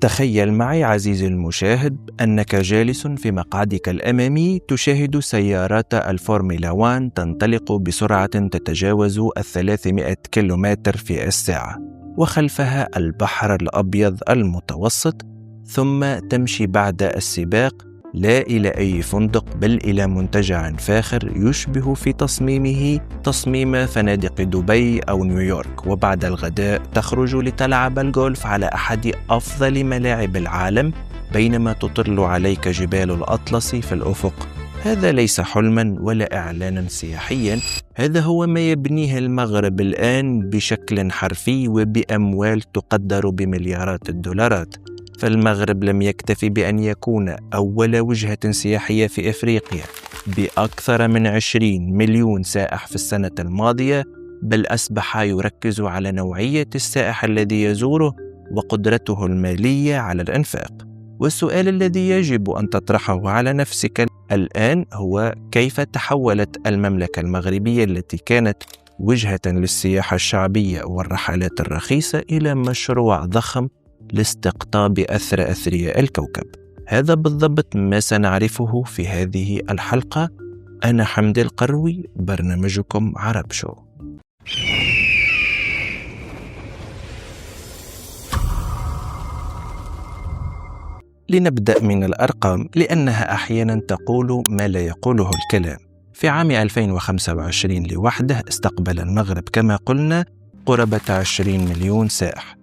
تخيل معي عزيزي المشاهد أنك جالس في مقعدك الأمامي تشاهد سيارات الفورمولا 1 تنطلق بسرعة تتجاوز 300 كيلومتر في الساعة، وخلفها البحر الأبيض المتوسط، ثم تمشي بعد السباق لا إلى أي فندق بل إلى منتجع فاخر يشبه في تصميمه تصميم فنادق دبي أو نيويورك، وبعد الغداء تخرج لتلعب الجولف على أحد أفضل ملاعب العالم بينما تطل عليك جبال الأطلس في الأفق. هذا ليس حلما ولا إعلانا سياحيا، هذا هو ما يبنيه المغرب الآن بشكل حرفي وبأموال تقدر بمليارات الدولارات. فالمغرب لم يكتفي بأن يكون أول وجهة سياحية في أفريقيا بأكثر من 20 مليون سائح في السنة الماضية، بل أصبح يركز على نوعية السائح الذي يزوره وقدرته المالية على الإنفاق. والسؤال الذي يجب أن تطرحه على نفسك الآن هو: كيف تحولت المملكة المغربية التي كانت وجهة للسياحة الشعبية والرحلات الرخيصة إلى مشروع ضخم لاستقطاب أثرى أثرياء الكوكب؟ هذا بالضبط ما سنعرفه في هذه الحلقة. أنا حمدي القروي، برنامجكم عرب شو. لنبدأ من الأرقام لأنها أحيانا تقول ما لا يقوله الكلام. في عام 2025 لوحده استقبل المغرب كما قلنا قرابة 20 مليون سائح،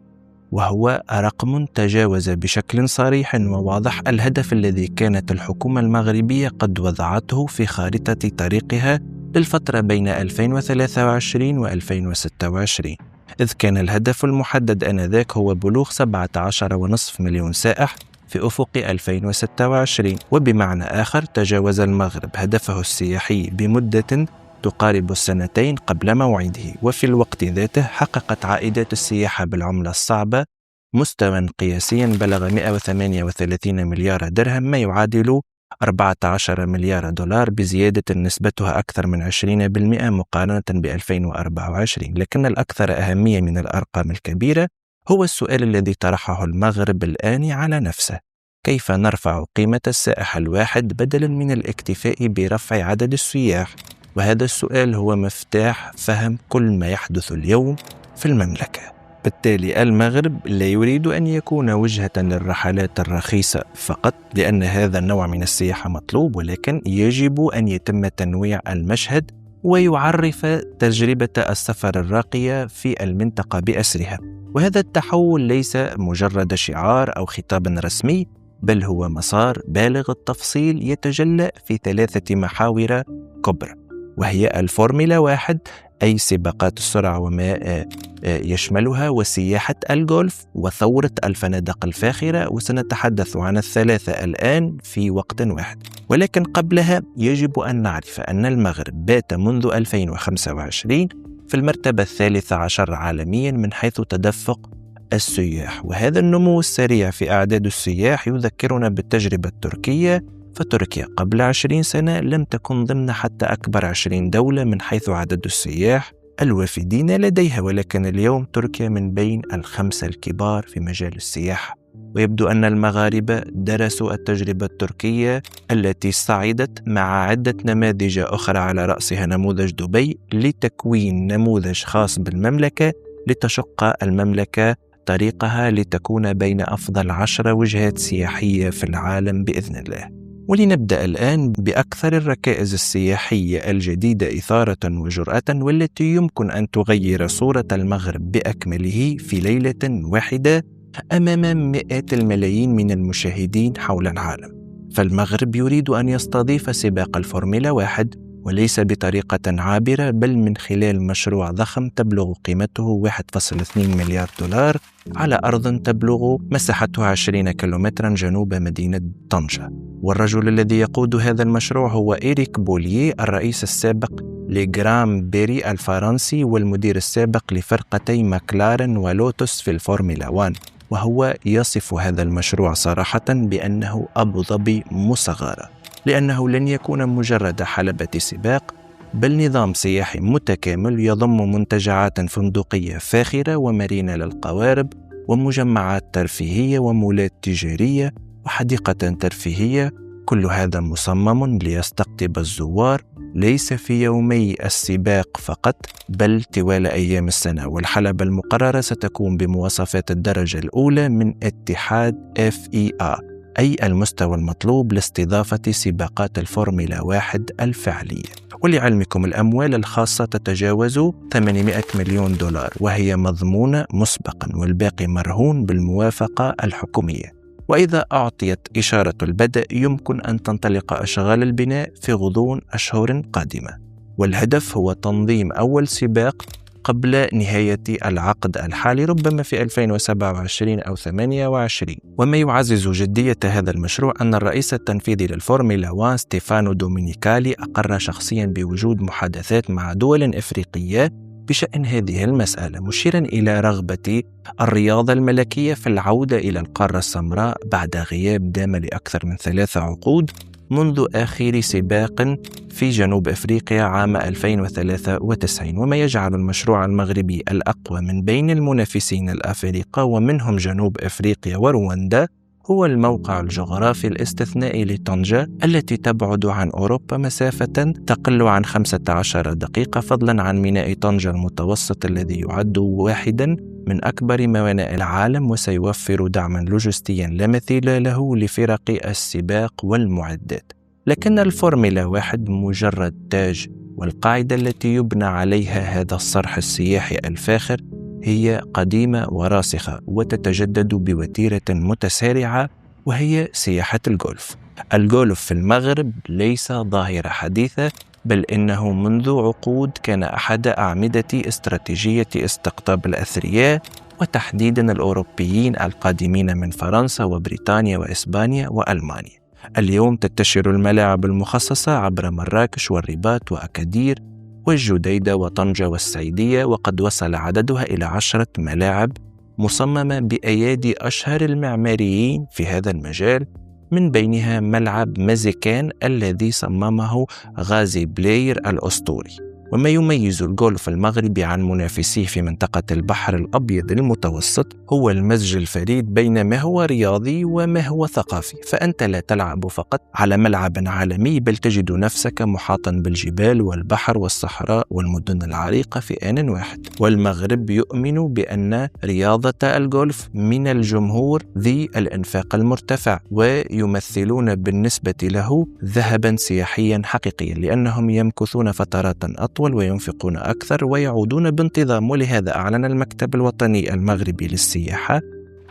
وهو رقم تجاوز بشكل صريح وواضح الهدف الذي كانت الحكومة المغربية قد وضعته في خارطة طريقها للفترة بين 2023 و 2026، إذ كان الهدف المحدد آنذاك هو بلوغ 17.5 مليون سائح في أفق 2026. وبمعنى آخر تجاوز المغرب هدفه السياحي بمدة تقارب السنتين قبل موعده، وفي الوقت ذاته حققت عائدات السياحة بالعملة الصعبة مستوى قياسيا بلغ 138 مليار درهم، ما يعادل 14 مليار دولار، بزيادة نسبتها أكثر من 20% مقارنة ب 2024. لكن الأكثر أهمية من الأرقام الكبيرة هو السؤال الذي طرحه المغرب الآن على نفسه: كيف نرفع قيمة السائح الواحد بدلا من الاكتفاء برفع عدد السياح؟ وهذا السؤال هو مفتاح فهم كل ما يحدث اليوم في المملكة. بالتالي المغرب لا يريد أن يكون وجهة للرحلات الرخيصة فقط لأن هذا النوع من السياحة مطلوب، ولكن يجب أن يتم تنويع المشهد ويعرف تجربة السفر الراقية في المنطقة بأسرها. وهذا التحول ليس مجرد شعار أو خطاب رسمي، بل هو مسار بالغ التفصيل يتجلى في 3 محاور كبرى، وهي الفورمولا 1 أي سباقات السرعة وما يشملها، وسياحة الجولف، وثورة الفنادق الفاخرة، وسنتحدث عن الثلاثة الآن في وقت واحد. ولكن قبلها يجب أن نعرف أن المغرب بات منذ 2025 في المرتبة 13 عالميا من حيث تدفق السياح، وهذا النمو السريع في أعداد السياح يذكرنا بالتجربة التركية. فتركيا قبل 20 سنة لم تكن ضمن حتى أكبر 20 دولة من حيث عدد السياح الوافدين لديها، ولكن اليوم تركيا من بين ال5 الكبار في مجال السياحة. ويبدو أن المغاربة درسوا التجربة التركية التي صعدت مع عدة نماذج أخرى على رأسها نموذج دبي لتكوين نموذج خاص بالمملكة، لتشق المملكة طريقها لتكون بين أفضل 10 وجهات سياحية في العالم بإذن الله. ولنبدأ الآن بأكثر الركائز السياحية الجديدة إثارة وجرأة، والتي يمكن أن تغير صورة المغرب بأكمله في ليلة واحدة أمام مئات الملايين من المشاهدين حول العالم. فالمغرب يريد أن يستضيف سباق الفورمولا 1، وليس بطريقة عابرة بل من خلال مشروع ضخم تبلغ قيمته 1.2 مليار دولار على أرض تبلغ مساحتها 20 كيلومترا جنوب مدينة طنجة. والرجل الذي يقود هذا المشروع هو إريك بوليه، الرئيس السابق لجرام بيري الفرنسي والمدير السابق لفرقتي ماكلارن ولوتوس في الفورمولا 1. وهو يصف هذا المشروع صراحة بأنه أبو ظبي مصغرة، لأنه لن يكون مجرد حلبة سباق بل نظام سياحي متكامل يضم منتجعات فندقية فاخرة ومارينا للقوارب ومجمعات ترفيهية ومولات تجارية وحديقة ترفيهية، كل هذا مصمم ليستقطب الزوار ليس في يومي السباق فقط بل طوال أيام السنة. والحلبة المقررة ستكون بمواصفات الدرجة الأولى من اتحاد FIA، أي المستوى المطلوب لاستضافة سباقات الفورمولا 1 الفعلية. ولعلمكم الأموال الخاصة تتجاوز 800 مليون دولار، وهي مضمونة مسبقا والباقي مرهون بالموافقة الحكومية. وإذا أعطيت إشارة البدء يمكن أن تنطلق أشغال البناء في غضون أشهر قادمة، والهدف هو تنظيم أول سباق قبل نهاية العقد الحالي، ربما في 2027 أو 28. وما يعزز جدية هذا المشروع أن الرئيس التنفيذي للفورمولا 1 ستيفانو دومينيكالي أقر شخصيا بوجود محادثات مع دول إفريقية بشأن هذه المسألة، مشيرا إلى رغبة الرياضة الملكية في العودة إلى القارة السمراء بعد غياب دام لأكثر من 3 عقود منذ آخر سباق في جنوب أفريقيا عام 2093، وما يجعل المشروع المغربي الأقوى من بين المنافسين الأفارقة ومنهم جنوب أفريقيا ورواندا هو الموقع الجغرافي الاستثنائي لطنجة التي تبعد عن أوروبا مسافة تقل عن 15 دقيقة، فضلا عن ميناء طنجة المتوسط الذي يعد واحدا من أكبر موانئ العالم، وسيوفر دعما لوجستيا لا مثيل له لفرق السباق والمعدات. لكن الفورمولا 1 مجرد تاج، والقاعدة التي يبنى عليها هذا الصرح السياحي الفاخر هي قديمة وراسخة وتتجدد بوتيرة متسارعة، وهي سياحة الجولف. الجولف في المغرب ليس ظاهرة حديثة، بل إنه منذ عقود كان أحد أعمدة استراتيجية استقطاب الأثرياء، وتحديدا الأوروبيين القادمين من فرنسا وبريطانيا وإسبانيا وألمانيا. اليوم تنتشر الملاعب المخصصة عبر مراكش والرباط وأكادير والجديدة وطنجة والسعيدية، وقد وصل عددها إلى 10 ملاعب مصممة بأيادي أشهر المعماريين في هذا المجال، من بينها ملعب مازيكان الذي صممه غازي بلاير الأسطوري. وما يميز الجولف المغربي عن منافسيه في منطقة البحر الأبيض المتوسط هو المزج الفريد بين ما هو رياضي وما هو ثقافي، فأنت لا تلعب فقط على ملعب عالمي، بل تجد نفسك محاطا بالجبال والبحر والصحراء والمدن العريقة في آن واحد. والمغرب يؤمن بأن رياضة الجولف من الجمهور ذي الإنفاق المرتفع، ويمثلون بالنسبة له ذهبا سياحيا حقيقيا، لأنهم يمكثون فترات أطول وينفقون أكثر ويعودون بانتظام. ولهذا أعلن المكتب الوطني المغربي للسياحة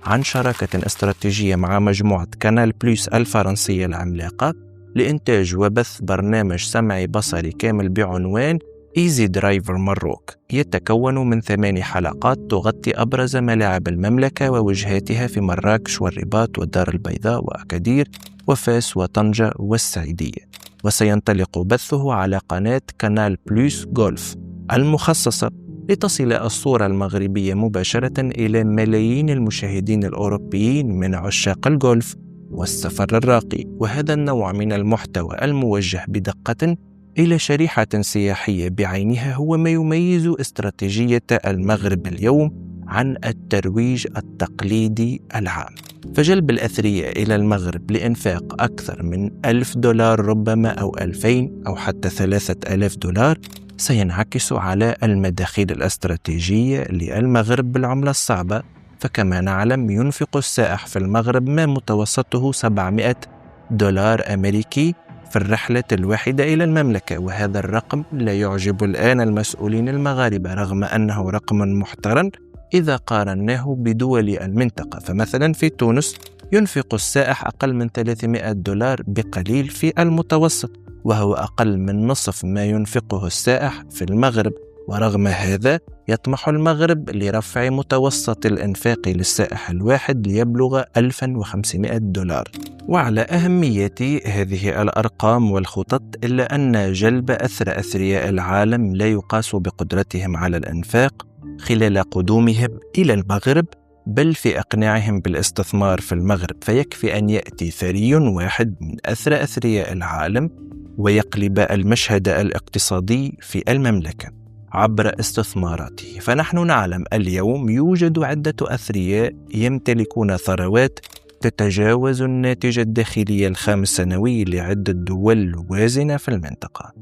عن شراكة استراتيجية مع مجموعة كانال بلوس الفرنسية العملاقة لإنتاج وبث برنامج سمعي بصري كامل بعنوان إيزي درايفر مروك، يتكون من 8 حلقات تغطي أبرز ملاعب المملكة ووجهاتها في مراكش والرباط والدار البيضاء وأكادير وفاس وطنجة والسعيدية، وسينطلق بثه على قناة كانال بلوس جولف المخصصة لتصل الصورة المغربية مباشرة إلى ملايين المشاهدين الأوروبيين من عشاق الجولف والسفر الراقي. وهذا النوع من المحتوى الموجه بدقة إلى شريحة سياحية بعينها هو ما يميز استراتيجية المغرب اليوم عن الترويج التقليدي العام. فجلب الأثرياء إلى المغرب لإنفاق أكثر من $1000 ربما أو 2000 أو حتى 3000 دولار سينعكس على المداخيل الاستراتيجية للمغرب بالعملة الصعبة. فكما نعلم ينفق السائح في المغرب ما متوسطه $700 أمريكي في الرحلة الواحدة إلى المملكة، وهذا الرقم لا يعجب الآن المسؤولين المغاربة رغم أنه رقم محترم إذا قارناه بدول المنطقة. فمثلا في تونس ينفق السائح أقل من $300 بقليل في المتوسط، وهو أقل من نصف ما ينفقه السائح في المغرب. ورغم هذا يطمح المغرب لرفع متوسط الإنفاق للسائح الواحد ليبلغ $1500. وعلى أهمية هذه الأرقام والخطط، إلا أن جلب أثرياء العالم لا يقاس بقدرتهم على الإنفاق خلال قدومهم إلى المغرب، بل في إقناعهم بالاستثمار في المغرب. فيكفي أن يأتي ثري واحد من أثرياء العالم ويقلب المشهد الاقتصادي في المملكة. عبر استثماراته. فنحن نعلم اليوم يوجد عدة أثرياء يمتلكون ثروات تتجاوز الناتج الداخلي الخام السنوي لعدة دول وازنة في المنطقة.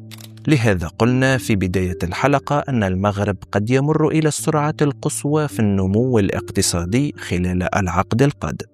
لهذا قلنا في بداية الحلقة أن المغرب قد يمر إلى السرعة القصوى في النمو الاقتصادي خلال العقد القادم.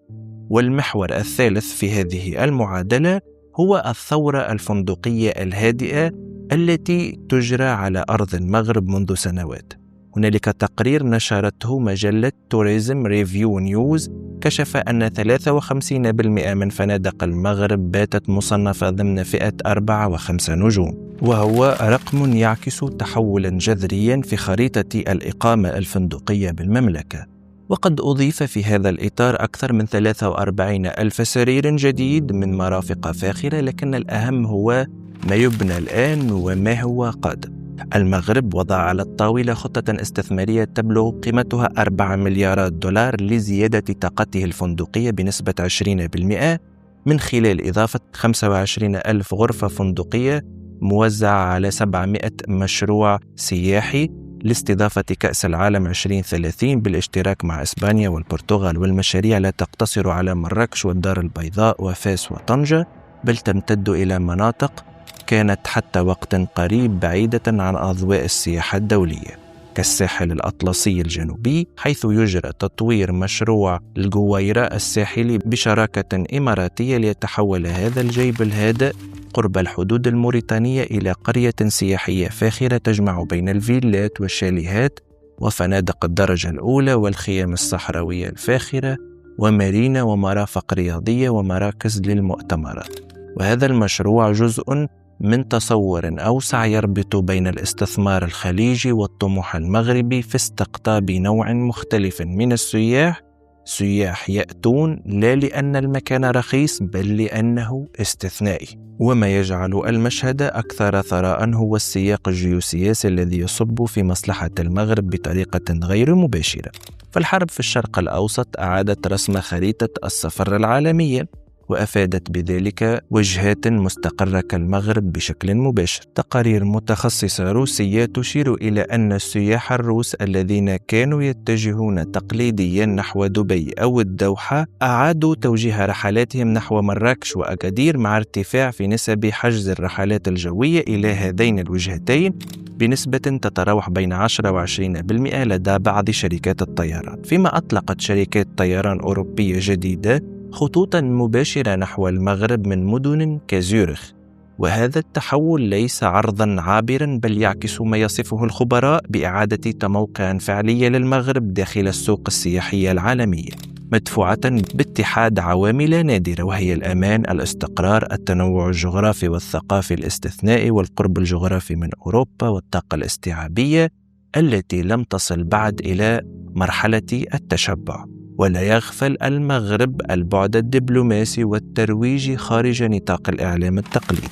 والمحور الثالث في هذه المعادلة هو الثورة الفندقية الهادئة التي تجرى على أرض المغرب منذ سنوات. هنالك تقرير نشرته مجلة توريزم ريفيو نيوز كشف أن 53% من فنادق المغرب باتت مصنفة ضمن فئة 4 و5 نجوم، وهو رقم يعكس تحولا جذريا في خريطة الإقامة الفندقية بالمملكة. وقد أضيف في هذا الإطار أكثر من 43 ألف سرير جديد من مرافق فاخرة، لكن الأهم هو ما يبنى الآن وما هو قادم. المغرب وضع على الطاولة خطة استثمارية تبلغ قيمتها 4 مليارات دولار لزيادة طاقته الفندقية بنسبة 20% من خلال إضافة 25 ألف غرفة فندقية موزعة على 700 مشروع سياحي لاستضافة كأس العالم 2030 بالاشتراك مع إسبانيا والبرتغال. والمشاريع لا تقتصر على مراكش والدار البيضاء وفاس وطنجة، بل تمتد إلى مناطق كانت حتى وقت قريب بعيدة عن أضواء السياحة الدولية كالساحل الأطلسي الجنوبي، حيث يجرى تطوير مشروع الجويرة الساحلي بشراكة إماراتية ليتحول هذا الجيب الهادئ قرب الحدود الموريتانية إلى قرية سياحية فاخرة تجمع بين الفيلات والشاليهات وفنادق الدرجة الأولى والخيام الصحراوية الفاخرة ومارينا ومرافق رياضية ومراكز للمؤتمرات. وهذا المشروع جزء من تصور أوسع يربط بين الاستثمار الخليجي والطموح المغربي في استقطاب نوع مختلف من السياح، سياح يأتون لا لأن المكان رخيص بل لأنه استثنائي. وما يجعل المشهد أكثر ثراء هو السياق الجيوسياسي الذي يصب في مصلحة المغرب بطريقة غير مباشرة. فالحرب في الشرق الأوسط أعادت رسم خريطة السفر العالمية، وأفادت بذلك وجهات مستقرة كالمغرب بشكل مباشر. تقارير متخصصة روسية تشير إلى أن السياح الروس الذين كانوا يتجهون تقليديا نحو دبي أو الدوحة أعادوا توجيه رحلاتهم نحو مراكش وأكادير، مع ارتفاع في نسب حجز الرحلات الجوية إلى هذين الوجهتين بنسبة تتراوح بين 10 و20% لدى بعض شركات الطيران. فيما أطلقت شركات طيران أوروبية جديدة خطوطا مباشرة نحو المغرب من مدن كزيورخ. وهذا التحول ليس عرضا عابرا بل يعكس ما يصفه الخبراء بإعادة تموقع فعلي للمغرب داخل السوق السياحية العالمية، مدفوعة باتحاد عوامل نادرة وهي الأمان، الاستقرار، التنوع الجغرافي والثقافي الاستثنائي، والقرب الجغرافي من أوروبا، والطاقة الاستيعابية التي لم تصل بعد إلى مرحلة التشبع. ولا يغفل المغرب البعد الدبلوماسي والترويجي خارج نطاق الإعلام التقليدي.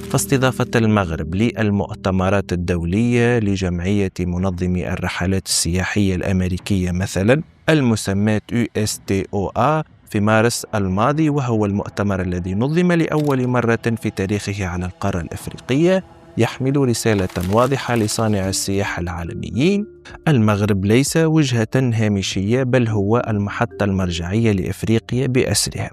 فاستضافة المغرب للمؤتمرات الدولية لجمعية منظمي الرحلات السياحية الأمريكية مثلا المسمى USTOA في مارس الماضي، وهو المؤتمر الذي نظم لأول مرة في تاريخه على القارة الأفريقية، يحمل رسالة واضحة لصانع السياحة العالميين: المغرب ليس وجهة هامشية بل هو المحطة المرجعية لإفريقيا بأسرها.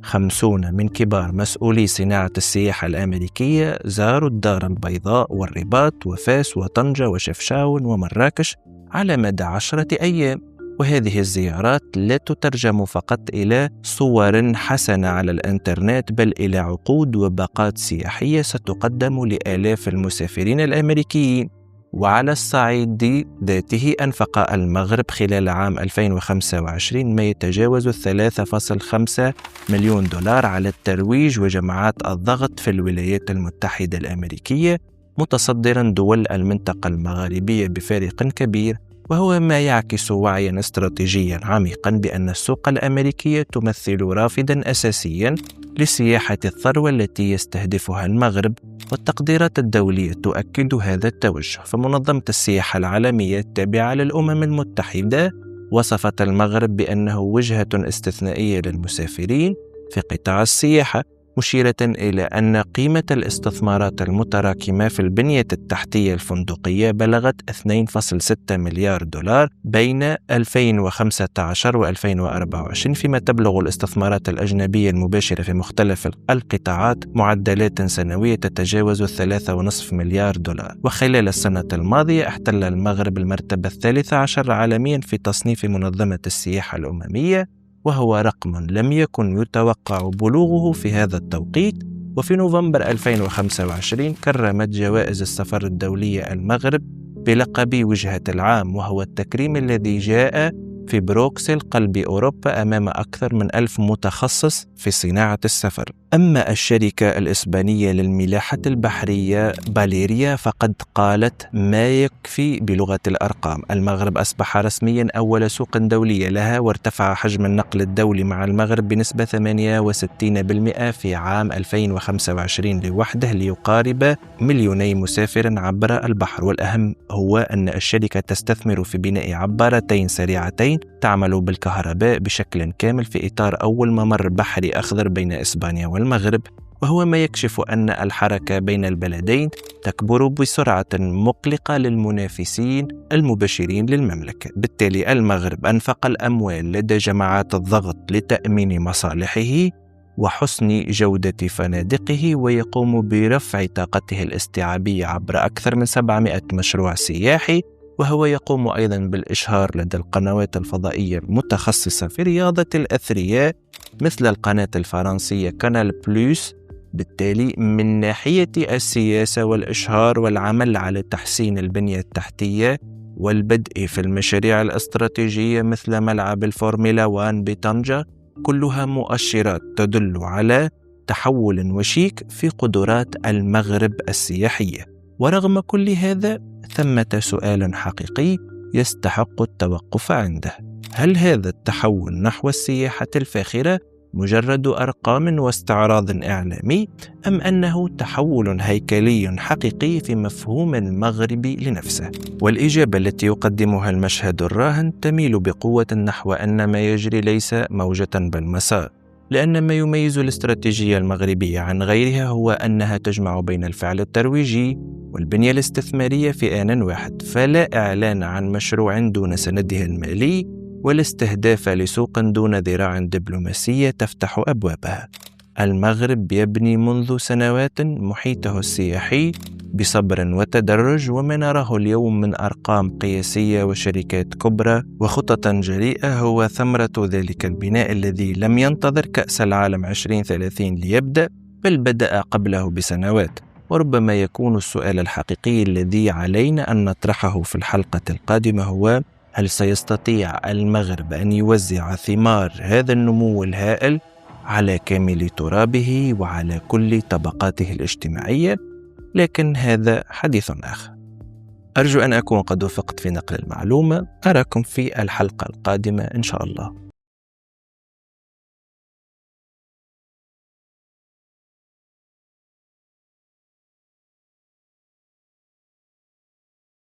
50 من كبار مسؤولي صناعة السياحة الأمريكية زاروا الدار البيضاء والرباط وفاس وطنجة وشفشاون ومراكش على مدى 10 أيام. وهذه الزيارات لا تترجم فقط إلى صور حسنة على الإنترنت بل إلى عقود وباقات سياحية ستقدم لآلاف المسافرين الأمريكيين. وعلى الصعيد ذاته أنفق المغرب خلال عام 2025 ما يتجاوز 3.5 مليون دولار على الترويج وجماعات الضغط في الولايات المتحدة الأمريكية، متصدرا دول المنطقة المغاربية بفارق كبير، وهو ما يعكس وعيا استراتيجيا عميقا بأن السوق الأمريكية تمثل رافدا أساسيا لسياحة الثروة التي يستهدفها المغرب. والتقديرات الدولية تؤكد هذا التوجه. فمنظمة السياحة العالمية التابعة للأمم المتحدة وصفت المغرب بأنه وجهة استثنائية للمسافرين في قطاع السياحة، مشيرة إلى أن قيمة الاستثمارات المتراكمة في البنية التحتية الفندقية بلغت 2.6 مليار دولار بين 2015 و 2024، فيما تبلغ الاستثمارات الأجنبية المباشرة في مختلف القطاعات معدلات سنوية تتجاوز 3.5 مليار دولار. وخلال السنة الماضية احتل المغرب المرتبة 13 عالميا في تصنيف منظمة السياحة الأممية، وهو رقم لم يكن يتوقع بلوغه في هذا التوقيت. وفي نوفمبر 2025 كرمت جوائز السفر الدولية المغرب بلقب وجهة العام، وهو التكريم الذي جاء في بروكسل قلب أوروبا أمام أكثر من 1000 متخصص في صناعة السفر. أما الشركة الإسبانية للملاحة البحرية باليريا فقد قالت ما يكفي بلغة الأرقام: المغرب أصبح رسميا أول سوق دولية لها، وارتفع حجم النقل الدولي مع المغرب بنسبة 68% في عام 2025 لوحده، ليقارب 2,000,000 مسافر عبر البحر. والأهم هو أن الشركة تستثمر في بناء عبارتين سريعتين تعمل بالكهرباء بشكل كامل في إطار أول ممر بحري أخضر بين إسبانيا والمغرب، وهو ما يكشف أن الحركة بين البلدين تكبر بسرعة مقلقة للمنافسين المباشرين للمملكة. بالتالي المغرب أنفق الأموال لدى جماعات الضغط لتأمين مصالحه وحسن جودة فنادقه، ويقوم برفع طاقته الاستيعابية عبر أكثر من 700 مشروع سياحي. وهو يقوم أيضا بالإشهار لدى القنوات الفضائية المتخصصة في رياضة الأثرياء مثل القناة الفرنسية كانال بلوس. بالتالي من ناحية السياسة والإشهار والعمل على تحسين البنية التحتية والبدء في المشاريع الاستراتيجية مثل ملعب الفورمولا 1 بطنجة، كلها مؤشرات تدل على تحول وشيك في قدرات المغرب السياحية. ورغم كل هذا ثمة سؤال حقيقي يستحق التوقف عنده: هل هذا التحول نحو السياحة الفاخرة مجرد أرقام واستعراض إعلامي، أم أنه تحول هيكلي حقيقي في مفهوم المغرب لنفسه؟ والإجابة التي يقدمها المشهد الراهن تميل بقوة نحو أن ما يجري ليس موجة بل مسار، لأن ما يميز الاستراتيجية المغربية عن غيرها هو أنها تجمع بين الفعل الترويجي والبنية الاستثمارية في آن واحد، فلا إعلان عن مشروع دون سنده المالي، ولا استهداف لسوق دون ذراع دبلوماسية تفتح أبوابها. المغرب يبني منذ سنوات محيطه السياحي بصبر وتدرج، وما نراه اليوم من أرقام قياسية وشركات كبرى وخطط جريئة هو ثمرة ذلك البناء الذي لم ينتظر كأس العالم 2030 ليبدأ، بل بدأ قبله بسنوات. وربما يكون السؤال الحقيقي الذي علينا أن نطرحه في الحلقة القادمة هو: هل سيستطيع المغرب أن يوزع ثمار هذا النمو الهائل على كامل ترابه وعلى كل طبقاته الاجتماعية؟ لكن هذا حديث آخر. أرجو أن أكون قد وفقت في نقل المعلومة. أراكم في الحلقة القادمة إن شاء الله.